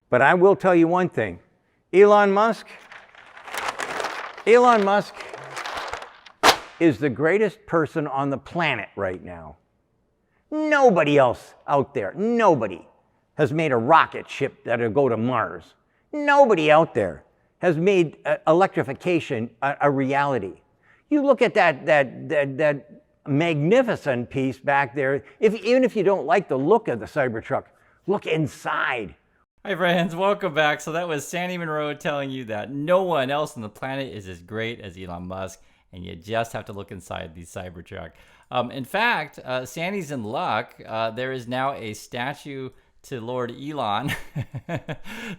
But I will tell you one thing. Elon Musk is the greatest person on the planet right now. Nobody else out there, nobody has made a rocket ship that'll go to Mars. Nobody out there has made electrification a reality. You look at that magnificent piece back there, even if you don't like the look of the Cybertruck, look inside. Hi friends, welcome back. So that was Sandy Monroe telling you that no one else on the planet is as great as Elon Musk, and you just have to look inside the Cybertruck. In fact, Sandy's in luck. There is now a statue to Lord Elon.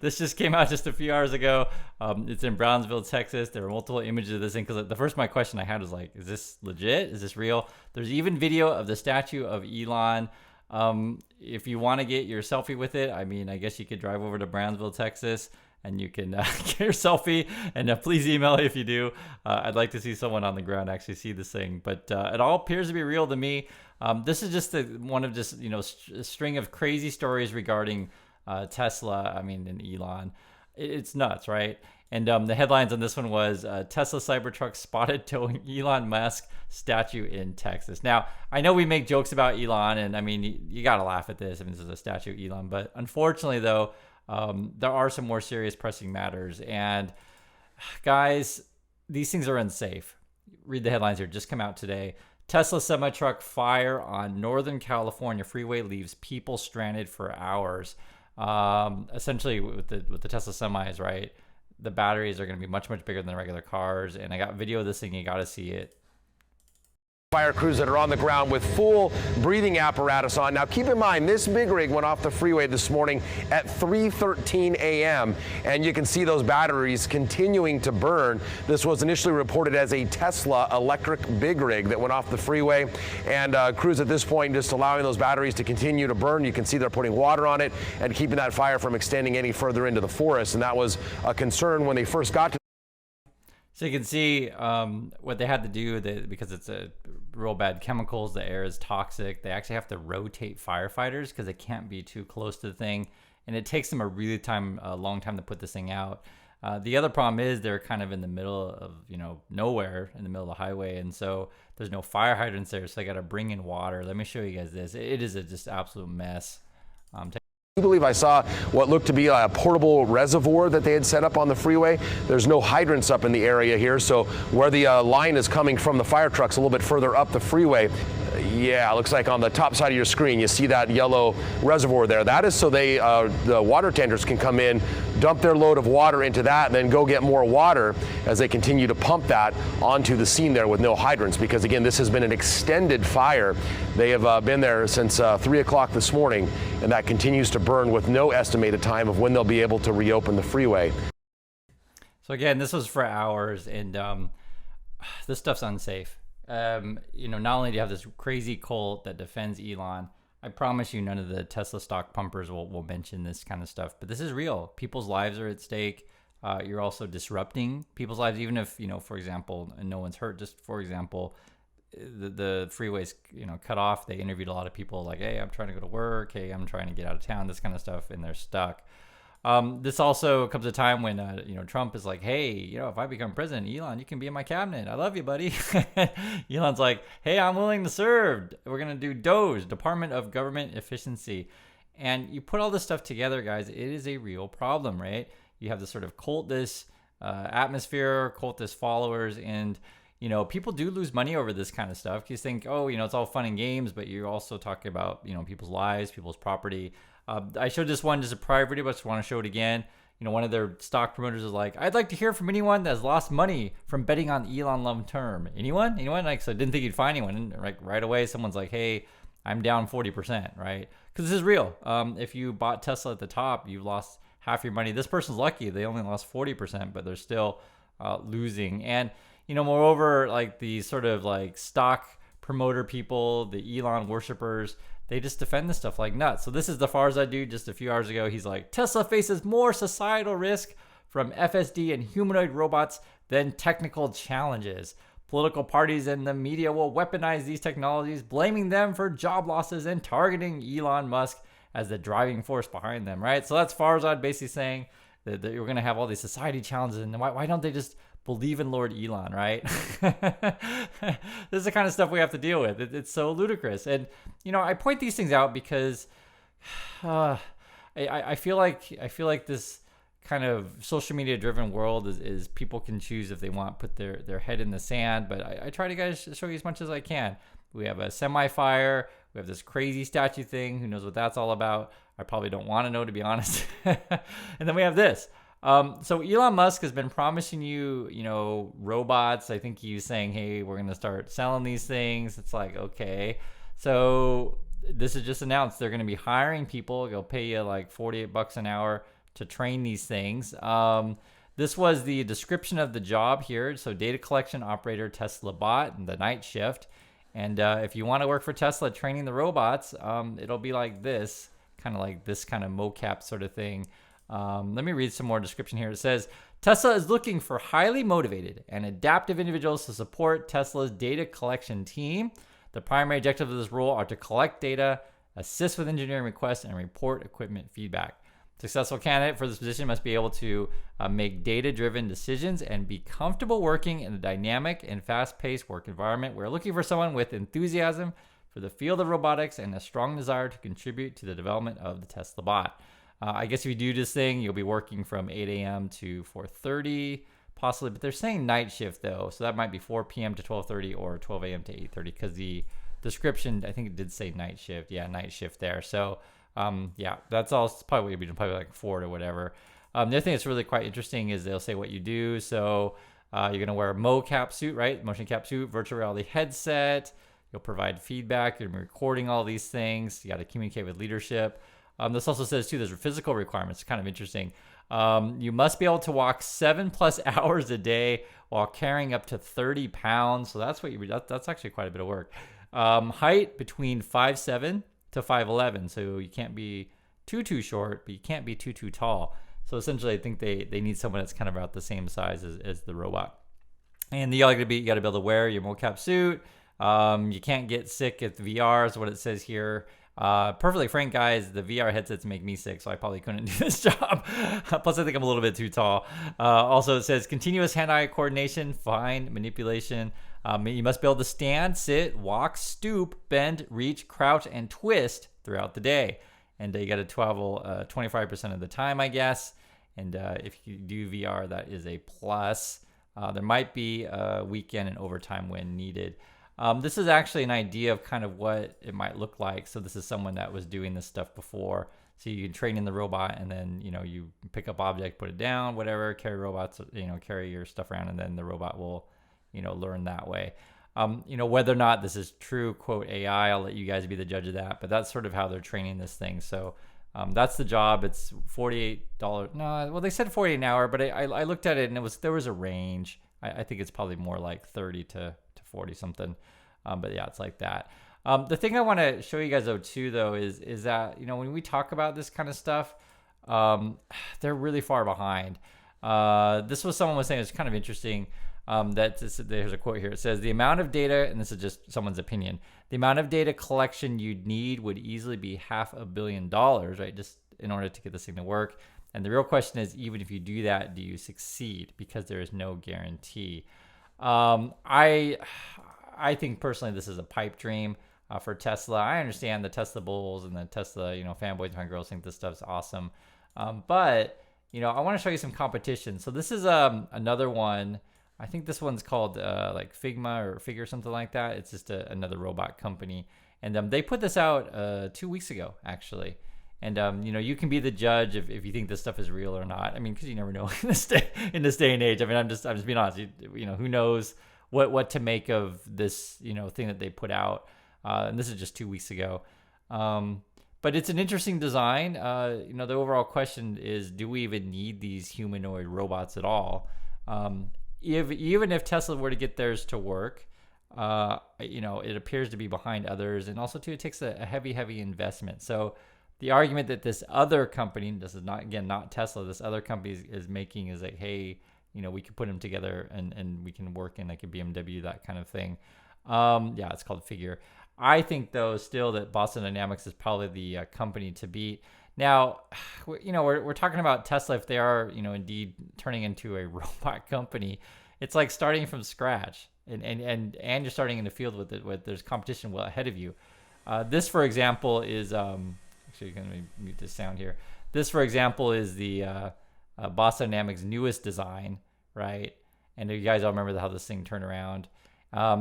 This just came out just a few hours ago. It's in Brownsville, Texas. There are multiple images of this thing, because the first my question I had was like, is this legit? Is this real? There's even video of the statue of Elon. If you want to get your selfie with it, I mean, I guess you could drive over to Brownsville, Texas, and you can get your selfie, and please email if you do. I'd like to see someone on the ground actually see this thing, but it all appears to be real to me. This is just one of just, a string of crazy stories regarding Tesla, and Elon. It's nuts, right? And the headlines on this one was Tesla Cybertruck spotted towing Elon Musk statue in Texas. Now, I know we make jokes about Elon, and you got to laugh at this. This is a statue of Elon. But unfortunately, though, there are some more serious pressing matters. And guys, these things are unsafe. Read the headlines here. Just come out today. Tesla semi-truck fire on Northern California freeway leaves people stranded for hours. Essentially, with the Tesla semis, right? The batteries are going to be much, much bigger than regular cars. And I got video of this thing. You got to see it. Fire crews that are on the ground with full breathing apparatus on. Now, keep in mind, this big rig went off the freeway this morning at 3:13 a.m., and you can see those batteries continuing to burn. This was initially reported as a Tesla electric big rig that went off the freeway, and crews at this point just allowing those batteries to continue to burn. You can see they're putting water on it and keeping that fire from extending any further into the forest, and that was a concern when they first got to. So you can see what they had to do, because it's a real bad chemicals, the air is toxic. They actually have to rotate firefighters because they can't be too close to the thing. And it takes them a long time to put this thing out. The other problem is they're kind of in the middle of, nowhere, in the middle of the highway. And so there's no fire hydrants there. So they got to bring in water. Let me show you guys this. It is a just absolute mess. I believe I saw what looked to be a portable reservoir that they had set up on the freeway. There's no hydrants up in the area here, so where the line is coming from the fire trucks a little bit further up the freeway. Yeah, it looks like on the top side of your screen you see that yellow reservoir there. That is so the water tenders can come in, dump their load of water into that, and then go get more water as they continue to pump that onto the scene there with no hydrants, because again, this has been an extended fire. They have been there since 3 o'clock this morning, and that continues to burn with no estimated time of when they'll be able to reopen the freeway. So again, this was for hours, and this stuff's unsafe. Not only do you have this crazy cult that defends Elon, I promise you none of the Tesla stock pumpers will mention this kind of stuff, but this is real. People's lives are at stake. You're also disrupting people's lives, even if, for example, and no one's hurt, just for example, the freeways, cut off. They interviewed a lot of people like, hey, I'm trying to go to work. Hey, I'm trying to get out of town, this kind of stuff, and they're stuck. This also comes a time when, Trump is like, hey, if I become president, Elon, you can be in my cabinet. I love you, buddy. Elon's like, hey, I'm willing to serve. We're going to do DOGE, Department of Government Efficiency. And you put all this stuff together, guys, it is a real problem, right? You have this sort of cultist atmosphere, cultist followers, and, people do lose money over this kind of stuff. You think, it's all fun and games, but you're also talking about, people's lives, people's property. I showed this one just a prior video, but I just want to show it again. One of their stock promoters is like, I'd like to hear from anyone that has lost money from betting on Elon long term. Anyone? So I didn't think you'd find anyone. And right away, someone's like, hey, I'm down 40%, right? Because this is real. If you bought Tesla at the top, you've lost half your money. This person's lucky. They only lost 40%, but they're still losing. And, moreover, like the sort of like stock promoter people, the Elon worshipers, they just defend this stuff like nuts. So this is the Farzad dude just a few hours ago. He's like, Tesla faces more societal risk from FSD and humanoid robots than technical challenges. Political parties and the media will weaponize these technologies, blaming them for job losses and targeting Elon Musk as the driving force behind them, right? So that's Farzad basically saying that you're going to have all these society challenges, and why don't they just believe in Lord Elon, right? This is the kind of stuff we have to deal with. It's so ludicrous. And, I point these things out because I feel like this kind of social media driven world is people can choose if they want, put their head in the sand. But I try to guys show you as much as I can. We have a semi-fire. We have this crazy statue thing. Who knows what that's all about? I probably don't want to know, to be honest. And then we have this. So Elon Musk has been promising you, robots. I think he's saying, hey, we're going to start selling these things. It's like, okay. So this is just announced. They're going to be hiring people. They'll pay you like $48 an hour to train these things. This was the description of the job here. So data collection operator, Tesla bot, and the night shift. And if you want to work for Tesla training the robots, it'll be like this kind of mocap sort of thing. Let me read some more description here. It says, Tesla is looking for highly motivated and adaptive individuals to support Tesla's data collection team. The primary objectives of this role are to collect data, assist with engineering requests, and report equipment feedback. Successful candidate for this position must be able to make data-driven decisions and be comfortable working in a dynamic and fast-paced work environment. We're looking for someone with enthusiasm for the field of robotics and a strong desire to contribute to the development of the Tesla bot. I guess if you do this thing, you'll be working from 8 a.m. to 4:30, possibly. But they're saying night shift, though. So that might be 4 p.m. to 12:30 or 12 a.m. to 8:30 because the description, I think it did say night shift. Yeah, night shift there. So, that's all. It's probably going to be probably like 4 to whatever. The other thing that's really quite interesting is they'll say what you do. So you're going to wear a mocap suit, right? Motion cap suit, virtual reality headset. You'll provide feedback. You're recording all these things. You got to communicate with leadership. This also says, too, there's physical requirements. It's kind of interesting. You must be able to walk 7+ hours a day while carrying up to 30 pounds. So that's that's actually quite a bit of work. Height between 5'7" to 5'11". So you can't be too short, but you can't be too tall. So essentially, I think they need someone that's kind of about the same size as the robot. And you got to be able to wear your mocap suit. You can't get sick at the VR is what it says here. Perfectly frank, guys, the VR headsets make me sick, so I probably couldn't do this job. Plus, I think I'm a little bit too tall. Also, it says continuous hand-eye coordination, fine manipulation. You must be able to stand, sit, walk, stoop, bend, reach, crouch, and twist throughout the day. And you got to travel 25% of the time, I guess. And if you do VR, that is a plus. There might be a weekend and overtime when needed. This is actually an idea of kind of what it might look like. So this is someone that was doing this stuff before. So you can train in the robot and then, you pick up object, put it down, whatever, carry robots, carry your stuff around, and then the robot will, learn that way. Whether or not this is true, quote, AI, I'll let you guys be the judge of that. But that's sort of how they're training this thing. So that's the job. It's $48. No, well, they said 48 an hour, but I looked at it and there was a range. I think it's probably more like 30 to 40 something. But yeah, it's like that. The thing I want to show you guys though is that, when we talk about this kind of stuff, they're really far behind. This was someone was saying, it's kind of interesting. There's a quote here. It says, the amount of data, and this is just someone's opinion, the amount of data collection you'd need would easily be $500 million, right? Just in order to get this thing to work. And the real question is, even if you do that, do you succeed? Because there is no guarantee. I think personally this is a pipe dream for Tesla. I understand the Tesla bulls and the Tesla, fanboys and fangirls think this stuff's awesome. But I want to show you some competition. So this is another one. I think this one's called like Figma or Figure, something like that. It's just another robot company. And they put this out 2 weeks ago, actually. And, you can be the judge if you think this stuff is real or not. I mean, because you never know in this day and age. I mean, I'm just being honest. Who knows what to make of this, thing that they put out. And this is just 2 weeks ago. But it's an interesting design. The overall question is, do we even need these humanoid robots at all? Even if Tesla were to get theirs to work, it appears to be behind others. And also, too, it takes a heavy investment. So the argument that this other company, this is not Tesla, this other company is making is like, hey, we could put them together and we can work in like a BMW, that kind of thing. It's called Figure. I think though still that Boston Dynamics is probably the company to beat. Now, we're talking about Tesla. If they are, indeed turning into a robot company, it's like starting from scratch, and you're starting in the field with there's competition well ahead of you. This, for example, is actually going to mute this sound here. This, for example, is the Boston Dynamics' newest design, right? And you guys all remember how this thing turned around.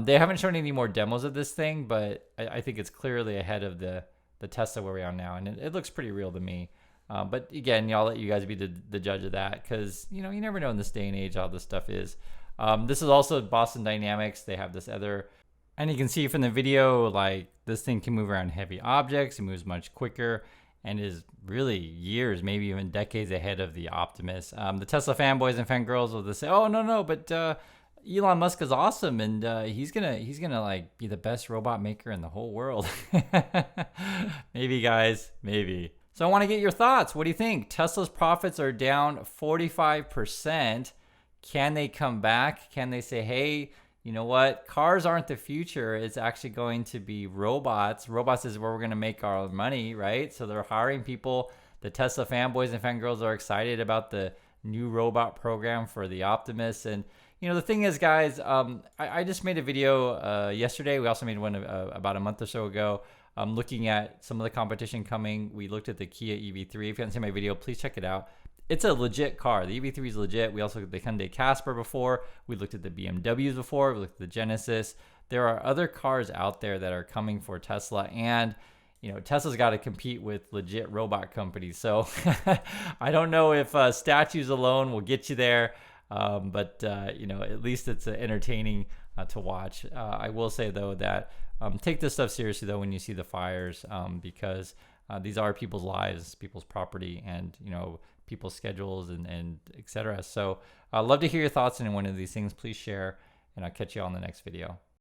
They haven't shown any more demos of this thing, but I think it's clearly ahead of the Tesla where we are now, and it looks pretty real to me. But again, I'll let you guys be the judge of that, because you never know in this day and age how this stuff is. This is also Boston Dynamics. They have this other, and you can see from the video, like this thing can move around heavy objects. It moves much quicker and is really years, maybe even decades ahead of the Optimus. The Tesla fanboys and fangirls will just say, "Oh no, but Elon Musk is awesome, and he's gonna like be the best robot maker in the whole world." Maybe, guys, maybe. So I want to get your thoughts. What do you think? Tesla's profits are down 45%. Can they come back? Can they say, hey, you know what? Cars aren't the future. It's actually going to be robots. Robots is where we're going to make our money, right? So they're hiring people. The Tesla fanboys and fangirls are excited about the new robot program for the Optimus. And, the thing is, guys, I just made a video yesterday. We also made one about a month or so ago looking at some of the competition coming. We looked at the Kia EV3. If you haven't seen my video, please check it out. It's a legit car. The EV3 is legit. We also looked at the Hyundai Casper before. We looked at the BMWs before. We looked at the Genesis. There are other cars out there that are coming for Tesla, and Tesla's got to compete with legit robot companies. So I don't know if statues alone will get you there, but at least it's entertaining to watch. I will say though that take this stuff seriously though when you see the fires, because these are people's lives, people's property, and people's schedules and etc. So I'd love to hear your thoughts on one of these things. Please share, and I'll catch you on the next video.